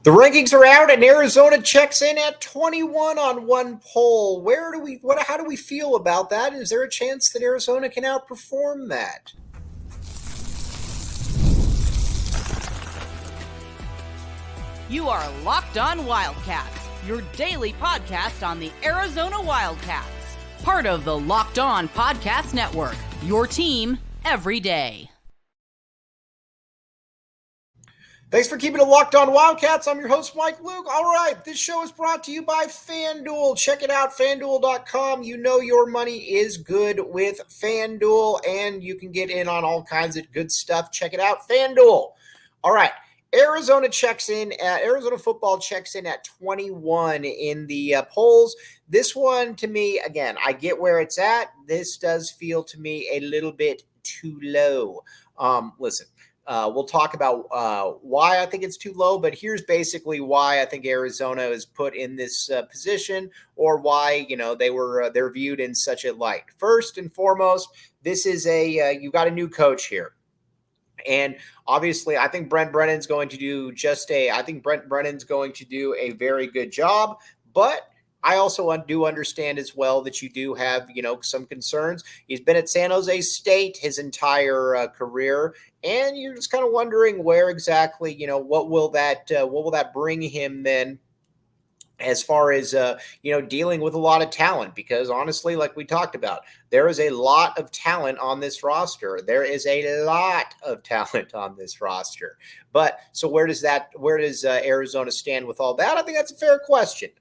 The rankings are out, and Arizona checks in at 21 on one poll. How do we feel about that? Is there a chance that Arizona can outperform that? You are Locked On Wildcats, your daily podcast on the Arizona Wildcats. Part of the Locked On Podcast Network, your team every day. Thanks for keeping it locked on Wildcats. I'm your host, Mike Luke. All right, this show is brought to you by FanDuel. Check it out, FanDuel.com. You know your money is good with FanDuel, and you can get in on all kinds of good stuff. Check it out, FanDuel. All right, Arizona football checks in at 21 in the polls. This one, to me, again, I get where it's at. This does feel to me a little bit too low. Listen. We'll talk about why I think it's too low, but here's basically why I think Arizona is put in this position, or why they're viewed in such a light. First and foremost, this is you've got a new coach here. And obviously, I think Brent Brennan's going to do a very good job, but I also do understand as well that you do have, some concerns. He's been at San Jose State his entire career, and you're just kind of wondering where exactly, what will that bring him then, as far as, dealing with a lot of talent, because honestly, like we talked about, there is a lot of talent on this roster. But so where does Arizona stand with all that? I think that's a fair question.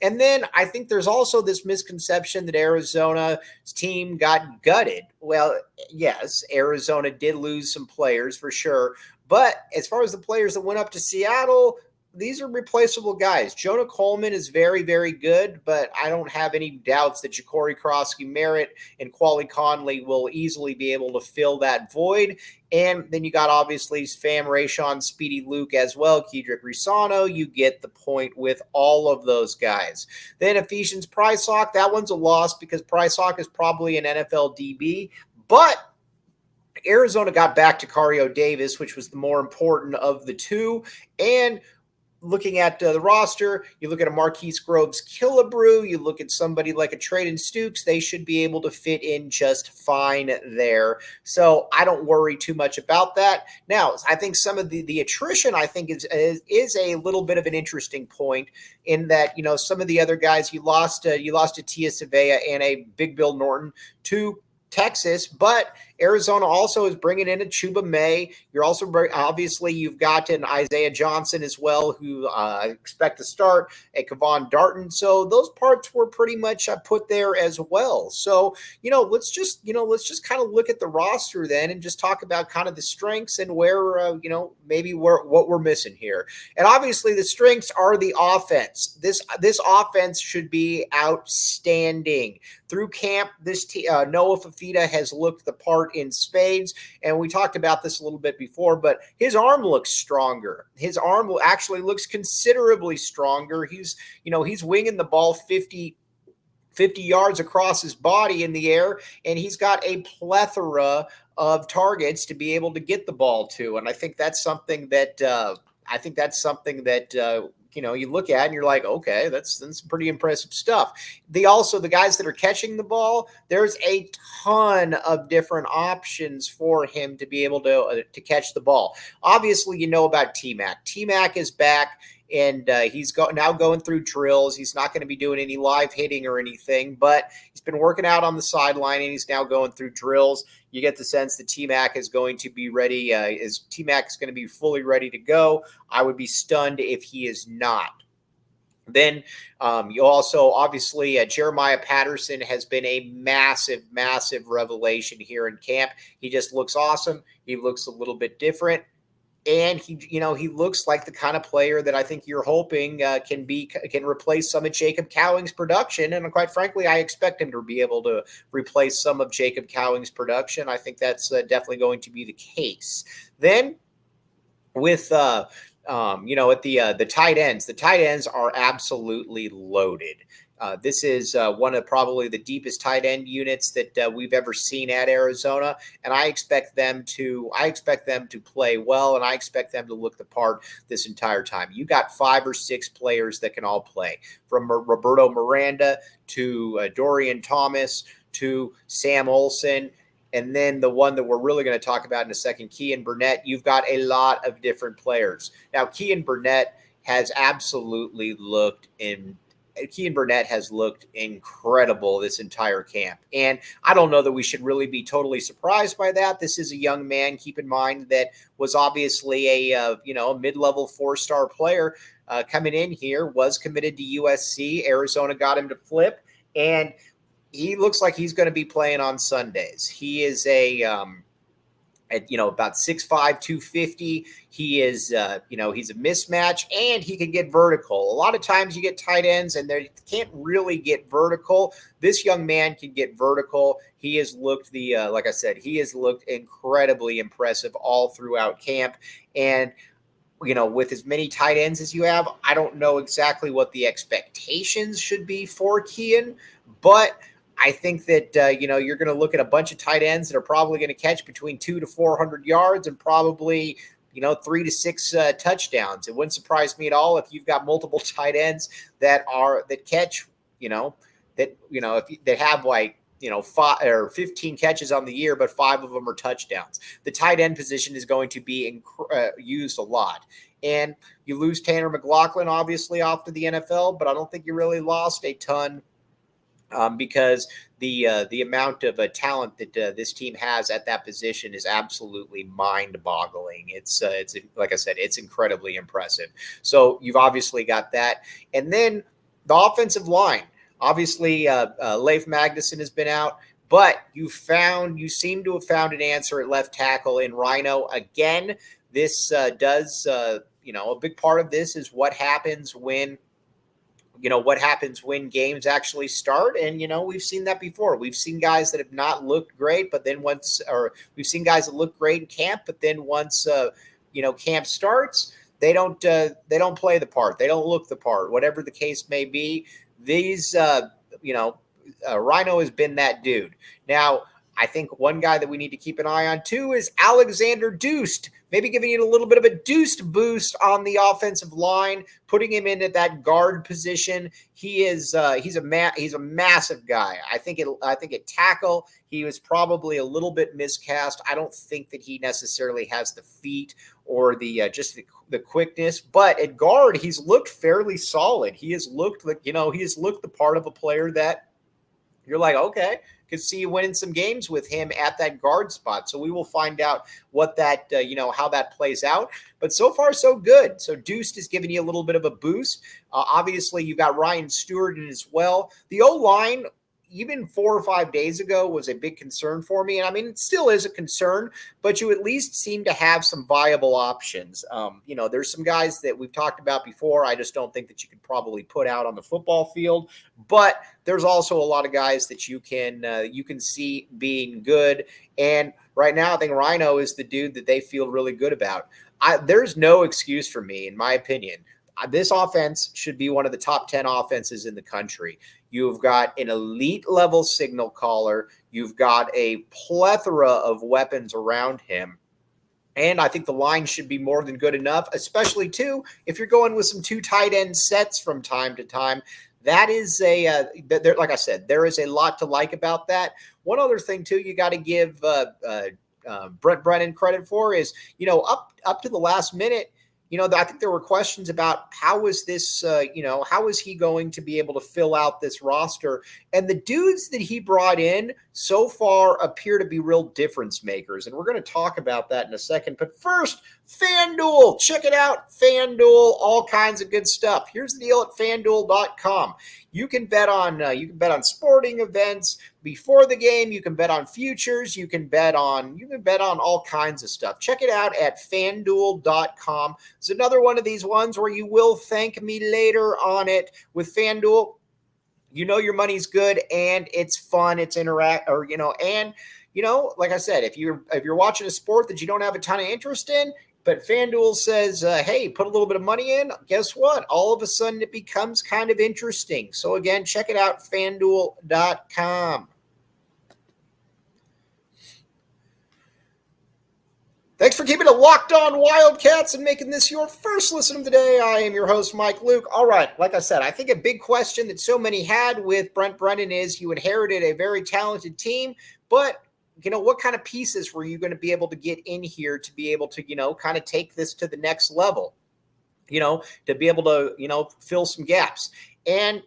And then I think there's also this misconception that Arizona's team got gutted. Well, yes, Arizona did lose some players for sure. But as far as the players that went up to Seattle, these are replaceable guys. Jonah Coleman is very, very good, but I don't have any doubts that Ja'Cory Crosby-Merritt and Quali Conley will easily be able to fill that void. And then you got obviously Fam Rayshon, Speedy Luke as well, Kedrick Risano. You get the point with all of those guys. Then Ephesians Prysock, that one's a loss because Prysock is probably an NFL DB, but Arizona got back to Cario Davis, which was the more important of the two. And looking at the roster, you look at a Marquise Groves Killebrew, you look at somebody like a Traden Stukes, they should be able to fit in just fine there. So I don't worry too much about that. Now, I think some of the attrition, I think, is a little bit of an interesting point in that, some of the other guys you lost to Tia Savea and a Big Bill Norton to Texas, but Arizona also is bringing in a Chuba May. You're also obviously you've got an Isaiah Johnson as well, who I expect to start, a Kevon Darton. So those parts were pretty much put there as well. So let's just kind of look at the roster then and just talk about kind of the strengths and where maybe what we're missing here. And obviously the strengths are the offense. This offense should be outstanding. Through camp, Noah Fafita has looked the part in spades, and we talked about this a little bit before, but his arm looks stronger. His arm actually looks considerably stronger. He's winging the ball 50 yards across his body in the air, and he's got a plethora of targets to be able to get the ball to. And I think that's something that you look at and you're like, okay, that's pretty impressive stuff. The guys that are catching the ball, there's a ton of different options for him to be able to catch the ball. Obviously, about T-Mac. T-Mac is back, and he's now going through drills. He's not going to be doing any live hitting or anything, but he's been working out on the sideline, and he's now going through drills. You get the sense that T-Mac is going to be ready. T-Mac is going to be fully ready to go. I would be stunned if he is not. Then you also, obviously, Jeremiah Patterson has been a massive, massive revelation here in camp. He just looks awesome. He looks a little bit different. And he looks like the kind of player that I think you're hoping can replace some of Jacob Cowing's production. And quite frankly, I expect him to be able to replace some of Jacob Cowing's production. I think that's definitely going to be the case. Then with at the tight ends are absolutely loaded. This is one of probably the deepest tight end units that we've ever seen at Arizona, and I expect them to play well, and I expect them to look the part this entire time. You got 5 or 6 players that can all play, from Roberto Miranda to Dorian Thomas to Sam Olsen. And then the one that we're really going to talk about in a second, Kean Burnett. You've got a lot of different players. Now, Kean Burnett has looked incredible this entire camp. And I don't know that we should really be totally surprised by that. This is a young man, keep in mind, that was obviously a mid-level 4-star player coming in here, was committed to USC. Arizona got him to flip, and he looks like he's going to be playing on Sundays. He is about 6'5", 250. He is, he's a mismatch, and he can get vertical. A lot of times you get tight ends and they can't really get vertical. This young man can get vertical. He has looked like I said, he has looked incredibly impressive all throughout camp. And with as many tight ends as you have, I don't know exactly what the expectations should be for Kean, but I think that, you're going to look at a bunch of tight ends that are probably going to catch between 200 to 400 yards and probably, 3 to 6 touchdowns. It wouldn't surprise me at all if you've got multiple tight ends that catch, that have 5 or 15 catches on the year, but 5 of them are touchdowns. The tight end position is going to be used a lot. And you lose Tanner McLaughlin, obviously, off to the NFL, but I don't think you really lost a ton. Because the amount of talent that this team has at that position is absolutely mind-boggling. It's like I said, it's incredibly impressive. So you've obviously got that, and then the offensive line. Obviously, Leif Magnuson has been out, but you seem to have found an answer at left tackle in Rhino again. This does a big part of this is what happens when games actually start. And, we've seen that before. We've seen guys that have not looked great, but then we've seen guys that look great in camp, but then once camp starts, they don't play the part. They don't look the part, whatever the case may be. These, Rhino has been that dude. Now, I think one guy that we need to keep an eye on too is Alexander Deuced, maybe giving it a little bit of a Deuced boost on the offensive line, putting him into that guard position. He's a massive guy. I think at tackle, he was probably a little bit miscast. I don't think that he necessarily has the feet or the quickness, but at guard, he's looked fairly solid. He has looked like, he has looked the part of a player that you're like, okay, could see you winning some games with him at that guard spot. So we will find out what that, how that plays out. But so far, so good. So Deuced is giving you a little bit of a boost. Obviously, you got Ryan Stewart in as well. The O-line, even 4 or 5 days ago, was a big concern for me. And I mean, it still is a concern, but you at least seem to have some viable options. There's some guys that we've talked about before. I just don't think that you could probably put out on the football field, but there's also a lot of guys that you can see being good. And right now, I think Rhino is the dude that they feel really good about. There's no excuse for me, in my opinion. This offense should be one of the top 10 offenses in the country. You've got an elite level signal caller. You've got a plethora of weapons around him. And I think the line should be more than good enough, especially too, if you're going with some 2 tight end sets from time to time. That is like I said, there is a lot to like about that. One other thing too, you got to give Brent Brennan credit for is, up to the last minute, I think there were questions about how is this, how is he going to be able to fill out this roster? And the dudes that he brought in so far appear to be real difference makers. And we're going to talk about that in a second. But first, FanDuel. Check it out. FanDuel, all kinds of good stuff. Here's the deal at FanDuel.com. You can bet on sporting events before the game. You can bet on futures. You can bet on all kinds of stuff. Check it out at FanDuel.com. It's another one of these ones where you will thank me later on it. With FanDuel, your money's good and it's fun. It's like I said, if you're watching a sport that you don't have a ton of interest in, But FanDuel says, hey, put a little bit of money in. Guess what? All of a sudden it becomes kind of interesting. So again, check it out, FanDuel.com. Thanks for keeping it locked on Wildcats and making this your first listen of the day. I am your host, Mike Luke. All right, like I said, I think a big question that so many had with Brent Brennan is you inherited a very talented team, but what kind of pieces were you going to be able to get in here to be able to, kind of take this to the next level, to be able to, fill some gaps. And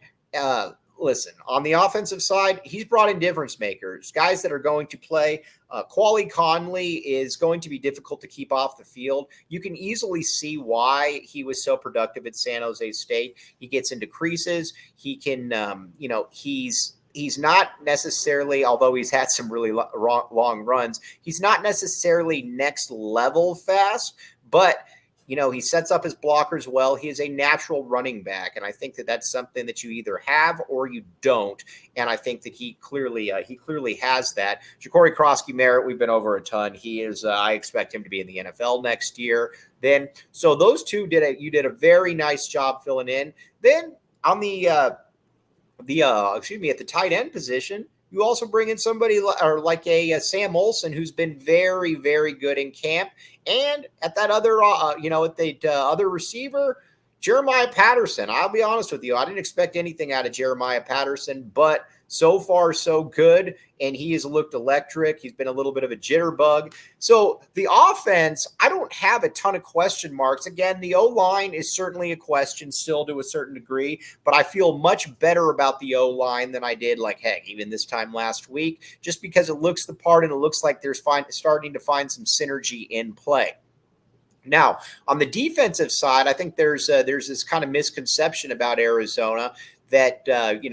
listen, on the offensive side, he's brought in difference makers, guys that are going to play. Quali Conley is going to be difficult to keep off the field. You can easily see why he was so productive at San Jose State. He gets into creases. He can, he's not necessarily, although he's had some really long runs, he's not necessarily next level fast, but he sets up his blockers well. He is a natural running back, and I think that that's something that you either have or you don't. And I think that he clearly has that. Ja'Cory Crosby-Merritt, we've been over a ton. He is. I expect him to be in the NFL next year. So those two you did a very nice job filling in. Then on at the tight end position, you also bring in somebody like a Sam Olsen, who's been very, very good in camp. And at that other, other receiver, Jeremiah Patterson. I'll be honest with you. I didn't expect anything out of Jeremiah Patterson, but so far so good. And he has looked electric. He's been a little bit of a jitterbug. So the offense, I don't have a ton of question marks. Again, the O-line is certainly a question still to a certain degree, but I feel much better about the O-line than I did even this time last week, just because it looks the part and it looks like there's starting to find some synergy in play. Now, on the defensive side, I think there's this kind of misconception about Arizona that, you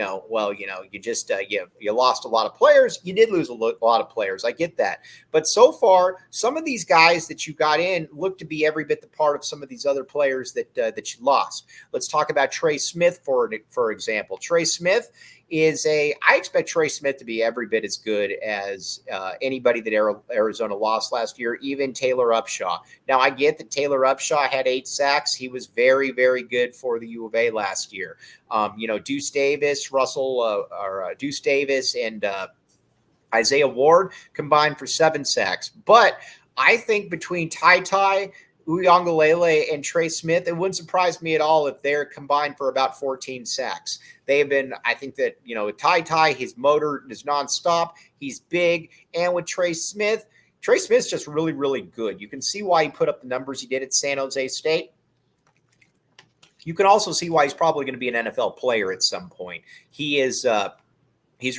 lost a lot of players. You did lose a lot of players. I get that. But so far, some of these guys that you got in look to be every bit the part of some of these other players that you lost. Let's talk about Trey Smith, for example. Trey Smith I expect Trey Smith to be every bit as good as anybody that Arizona lost last year, even Taylor Upshaw. Now, I get that Taylor Upshaw had 8 sacks. He was very, very good for the U of A last year. Deuce Davis, Deuce Davis and Isaiah Ward combined for 7 sacks. But I think between Ty Uiagalelei and Trey Smith, it wouldn't surprise me at all if they're combined for about 14 sacks. They have been, I think that, Ty, his motor is nonstop. He's big. And with Trey Smith's just really, really good. You can see why he put up the numbers he did at San Jose State. You can also see why he's probably going to be an NFL player at some point. He's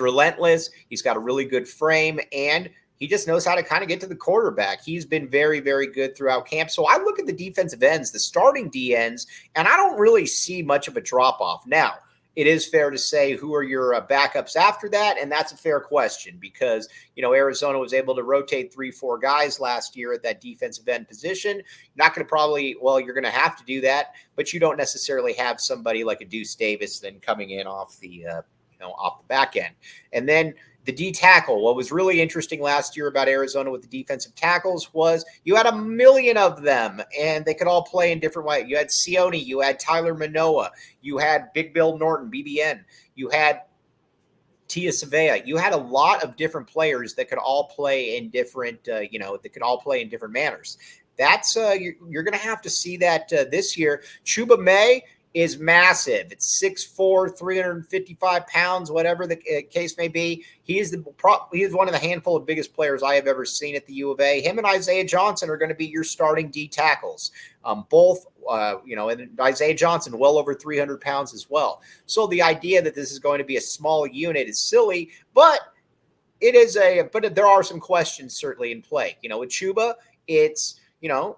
relentless. He's got a really good frame, and he just knows how to kind of get to the quarterback. He's been very, very good throughout camp. So I look at the defensive ends, the starting D ends, and I don't really see much of a drop-off. Now, it is fair to say who are your backups after that, and that's a fair question because, Arizona was able to rotate 3-4 guys last year at that defensive end position. You're going to have to do that, but you don't necessarily have somebody like a Deuce Davis then coming in off the back end. And then the D tackle. What was really interesting last year about Arizona with the defensive tackles was you had a million of them, and they could all play in different ways. You had Sione, you had Tyler Manoa, you had Big Bill Norton, BBN, you had Tia Savea. You had a lot of different players that could all play in different, manners. That's you're going to have to see that this year. Chuba May is massive. It's 6'4", 355 pounds, whatever the case may be. He is one of the handful of biggest players I have ever seen at the U of A. Him and Isaiah Johnson are going to be your starting D tackles. And Isaiah Johnson, well over 300 pounds as well. So the idea that this is going to be a small unit is silly, but there are some questions certainly in play. With Chuba, it's,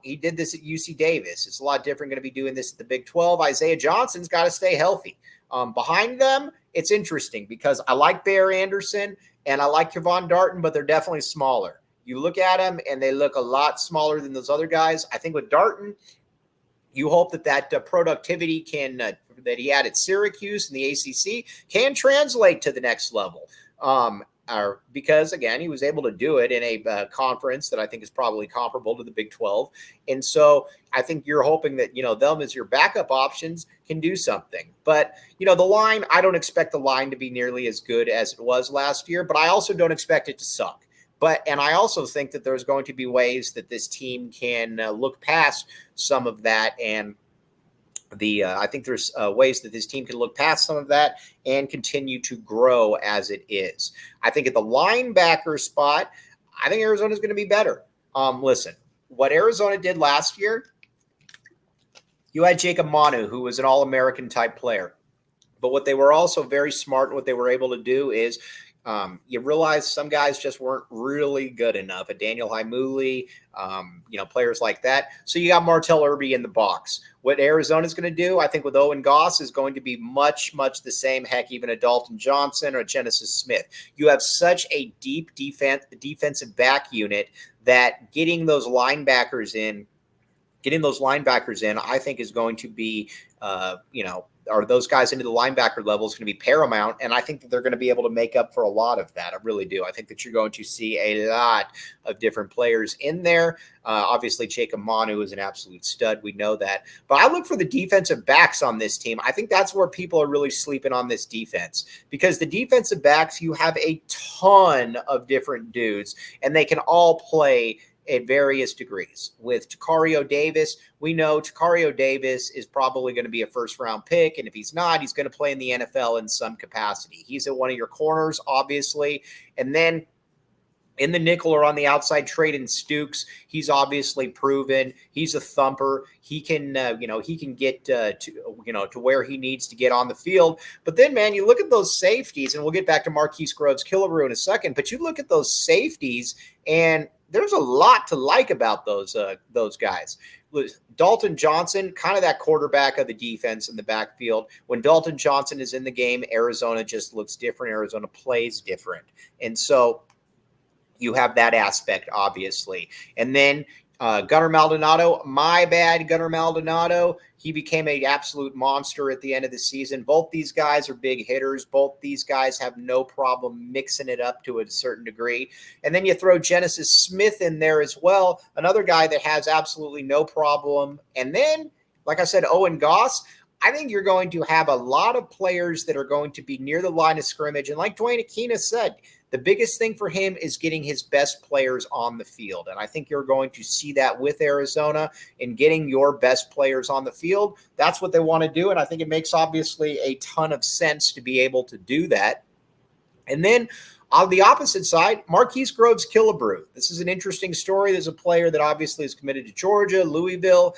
he did this at UC Davis. It's a lot different going to be doing this at the Big 12. Isaiah Johnson's got to stay healthy. Behind them, it's interesting because I like Bear Anderson and I like Kevon Darton, but they're definitely smaller. You look at them and they look a lot smaller than those other guys. I think with Darton, you hope that productivity that he had at Syracuse in the ACC can translate to the next level. because, again, he was able to do it in a conference that I think is probably comparable to the Big 12. And so I think you're hoping that, them as your backup options can do something. But, the line, I don't expect the line to be nearly as good as it was last year, but I also don't expect it to suck. And I also think that there's going to be ways that this team can look past some of that. And I think there's ways that this team can look past some of that and continue to grow as it is. I think at the linebacker spot, I think Arizona is going to be better. Listen, what Arizona did last year, you had Jacob Manu, who was an All-American type player. But what they were also very smart, what they were able to do is you realize some guys just weren't really good enough. A Daniel Haimuli, players like that. So you got Martell Irby in the box. What Arizona's going to do, I think, with Owen Goss is going to be much, much the same. Heck, even a Dalton Johnson or a Genesis Smith. You have such a deep defensive back unit that getting those linebackers in, I think is going to be, are those guys into the linebacker level is going to be paramount. And I think that they're going to be able to make up for a lot of that. I really do. I think that you're going to see a lot of different players in there. Obviously, Jacob Manu is an absolute stud. We know that. But I look for the defensive backs on this team. I think that's where people are really sleeping on this defense, because the defensive backs, you have a ton of different dudes, and they can all play at various degrees. With Tacario Davis, we know Tacario Davis is probably going to be a first-round pick, and if he's not, he's going to play in the NFL in some capacity. He's at one of your corners, obviously, and then in the nickel or on the outside, Traden Stukes, he's obviously proven he's a thumper. He can, he can get to where he needs to get on the field. But then, man, you look at those safeties, and we'll get back to Marquise Groves-Killebrew in a second. But you look at those safeties, and there's a lot to like about those guys. Dalton Johnson, kind of that quarterback of the defense in the backfield. When Dalton Johnson is in the game, Arizona just looks different. Arizona plays different. And so you have that aspect, obviously. And then Gunnar Maldonado, Gunnar Maldonado. He became an absolute monster at the end of the season. Both these guys are big hitters. Both these guys have no problem mixing it up to a certain degree. And then you throw Genesis Smith in there as well, another guy that has absolutely no problem. And then, like I said, Owen Goss. I think you're going to have a lot of players that are going to be near the line of scrimmage. And like Dwayne Aquina said, the biggest thing for him is getting his best players on the field. And I think you're going to see that with Arizona and getting your best players on the field. That's what they want to do. And I think it makes obviously a ton of sense to be able to do that. And then on the opposite side, Marquise Groves-Killebrew. This is an interesting story. There's a player that obviously is committed to Georgia, Louisville.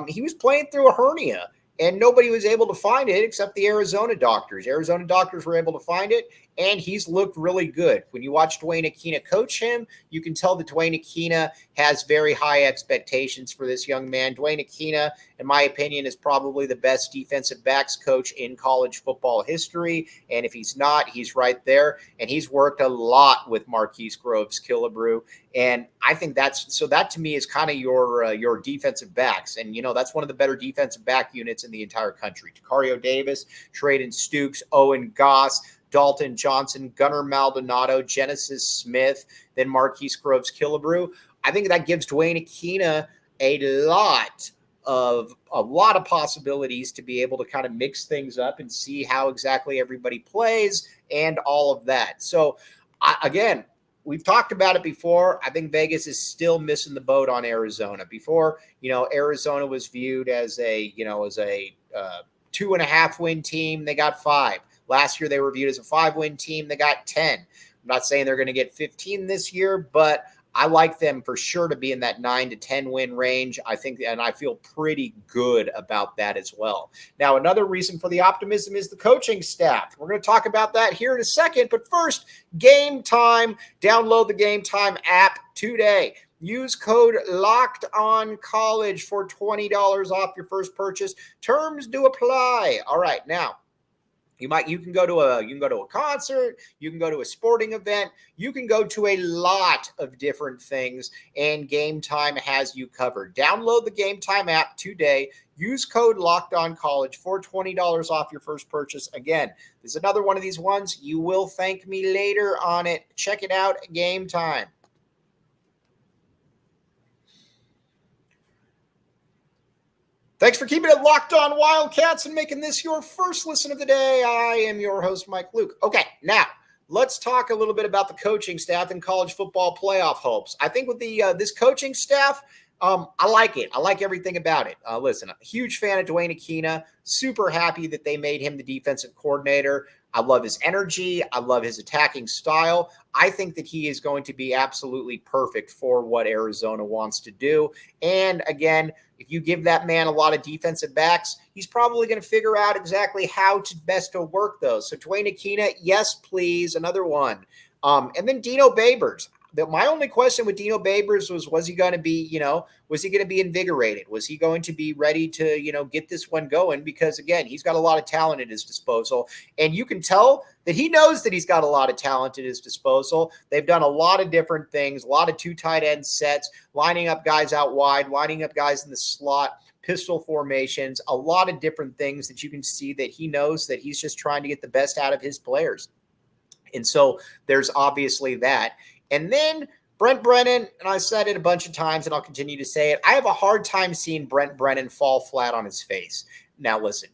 He was playing through a hernia, and nobody was able to find it except the Arizona doctors. Arizona doctors were able to find it, and he's looked really good. When you watch Dwayne Aquina coach him, you can tell that Dwayne Aquina has very high expectations for this young man. Dwayne Aquina, in my opinion, is probably the best defensive backs coach in college football history. And if he's not, he's right there. And he's worked a lot with Marquise Groves-Killebrew. And I think that to me is kind of your defensive backs. And, that's one of the better defensive back units in the entire country. Tacario Davis, Traden Stukes, Owen Goss, Dalton Johnson, Gunnar Maldonado, Genesis Smith, then Marquise Groves-Killebrew. I think that gives Dwayne Aquina a lot of possibilities to be able to kind of mix things up and see how exactly everybody plays and all of that. So again, we've talked about it before. I think Vegas is still missing the boat on Arizona. Before, Arizona was viewed as a 2.5 win team. They got 5. Last year, they were viewed as a 5-win team. They got 10. I'm not saying they're going to get 15 this year, but I like them for sure to be in that 9 to 10 win range. I think, and I feel pretty good about that as well. Now, another reason for the optimism is the coaching staff. We're going to talk about that here in a second. But first, Gametime. Download the Gametime app today. Use code LOCKEDONCollege for $20 off your first purchase. Terms do apply. All right, now, You can go to a concert, you can go to a sporting event, you can go to a lot of different things, and Gametime has you covered. Download the Gametime app today. Use code LOCKEDONCollege for $20 off your first purchase. Again, this is another one of these ones. You will thank me later on it. Check it out, Gametime. Thanks for keeping it locked on Wildcats and making this your first listen of the day. I am your host, Mike Luke. Okay, now let's talk a little bit about the coaching staff and college football playoff hopes. I think with this coaching staff, I like it. I like everything about it. Listen, a huge fan of Dwayne Aquina. Super happy that they made him the defensive coordinator. I love his energy. I love his attacking style. I think that he is going to be absolutely perfect for what Arizona wants to do. And again, if you give that man a lot of defensive backs, he's probably going to figure out exactly how to best to work those. So Dwayne Aquina, yes, please, another one. And then Dino Babers. My only question with Dino Babers was he going to be, was he going to be invigorated? Was he going to be ready to, get this one going? Because again, he's got a lot of talent at his disposal, and you can tell that he knows that he's got a lot of talent at his disposal. They've done a lot of different things, a lot of 2 tight end sets, lining up guys out wide, lining up guys in the slot, pistol formations, a lot of different things that you can see that he knows that he's just trying to get the best out of his players. And so there's obviously that. And then Brent Brennan, and I said it a bunch of times, and I'll continue to say it, I have a hard time seeing Brent Brennan fall flat on his face. Now, listen,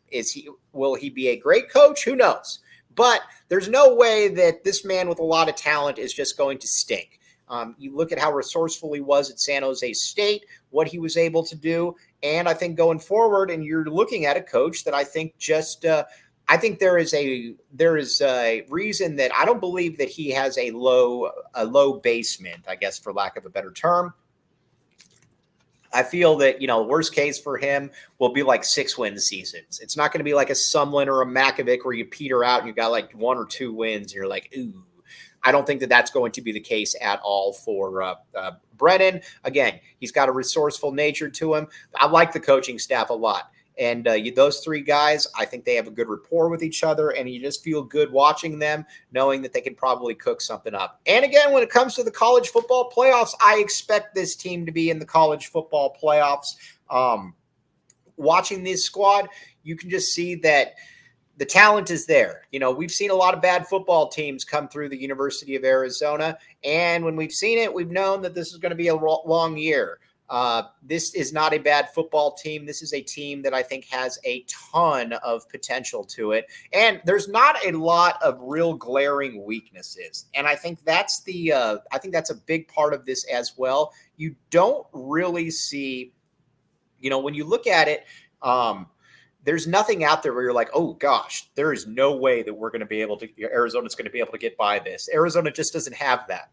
will he be a great coach? Who knows? But there's no way that this man with a lot of talent is just going to stink. You look at how resourceful he was at San Jose State, what he was able to do, and I think going forward, and you're looking at a coach that I think just I think there is a reason that I don't believe that he has a low basement, I guess, for lack of a better term. I feel that, worst case for him will be like 6-win seasons. It's not going to be like a Sumlin or a Makovic where you peter out and you got like 1 or 2 wins and you're like, ooh. I don't think that that's going to be the case at all for Brennan. Again, he's got a resourceful nature to him. I like the coaching staff a lot. And those 3 guys, I think they have a good rapport with each other, and you just feel good watching them, knowing that they can probably cook something up. And again, when it comes to the college football playoffs, I expect this team to be in the college football playoffs. Watching this squad, you can just see that the talent is there. We've seen a lot of bad football teams come through the University of Arizona, and when we've seen it, we've known that this is going to be a long year. This is not a bad football team. This is a team that I think has a ton of potential to it. And there's not a lot of real glaring weaknesses. And I think that's a big part of this as well. You don't really see, when you look at it, there's nothing out there where you're like, oh gosh, there is no way that Arizona's going to be able to get by this. Arizona just doesn't have that.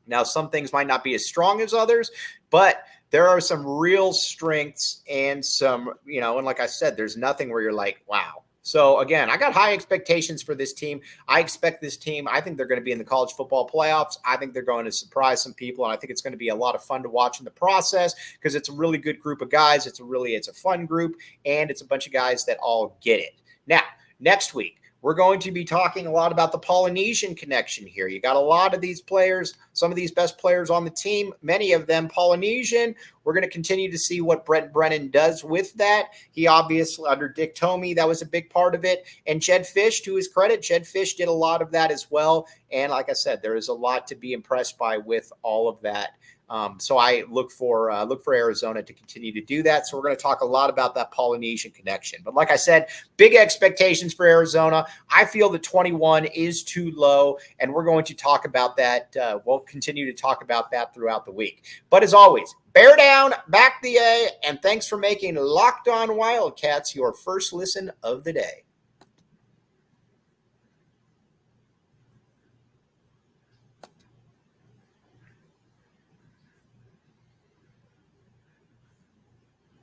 Now, some things might not be as strong as others, but there are some real strengths and some, and like I said, there's nothing where you're like, wow. So again, I got high expectations for this team. I expect this team, I think they're going to be in the college football playoffs. I think they're going to surprise some people, and I think it's going to be a lot of fun to watch in the process because it's a really good group of guys. It's a fun group, and it's a bunch of guys that all get it. Now, next week, we're going to be talking a lot about the Polynesian connection here. You got a lot of these players, some of these best players on the team, many of them Polynesian. We're going to continue to see what Brent Brennan does with that. He obviously, under Dick Tomey, that was a big part of it. And Jed Fish, to his credit, Jed Fish did a lot of that as well. And like I said, there is a lot to be impressed by with all of that. So I look for Arizona to continue to do that. So we're going to talk a lot about that Polynesian connection. But like I said, big expectations for Arizona. I feel that 21 is too low, and we're going to talk about that. We'll continue to talk about that throughout the week. But as always, bear down, back the A, and thanks for making Locked On Wildcats your first listen of the day.